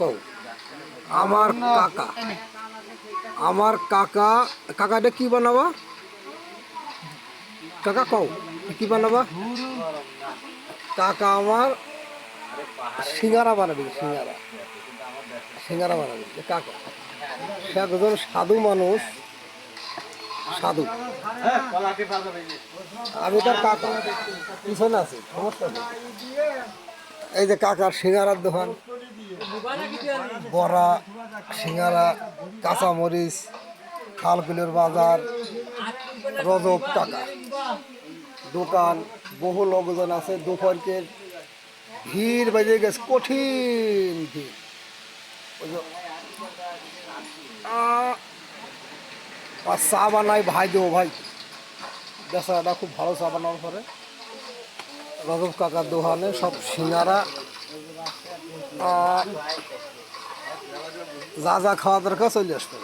কও আমার কাকা আমার কাকা কাকাটা কি বানাবা কাকা কও কি বানাবা কাকা আমার সিঙ্গারা বানাবে সিঙ্গারা সিঙ্গারা বানাবে কাকা সে একজন সাধু মানুষ সাধু আমি তার কাকা পিছনে আছি সমস্যা নেই এই যে কাকার সিঙ্গারার দোকান বড়া সিঙ্গারা কাঁচামরিচ খালকুলের বাজার রজব কাকা দোকান বহু লোকজন আছে দুপুরকের ভিড় বেজে গেছে কঠিন ভিড় ওই যে আর চা বানাই ভাই দেবো ভাই বেচারাটা খুব ভালো চা বানানোর পরে রজব কাকার দোকানে সব সিঙ্গারা যা যা খাওয়া দরকার চলে আসবে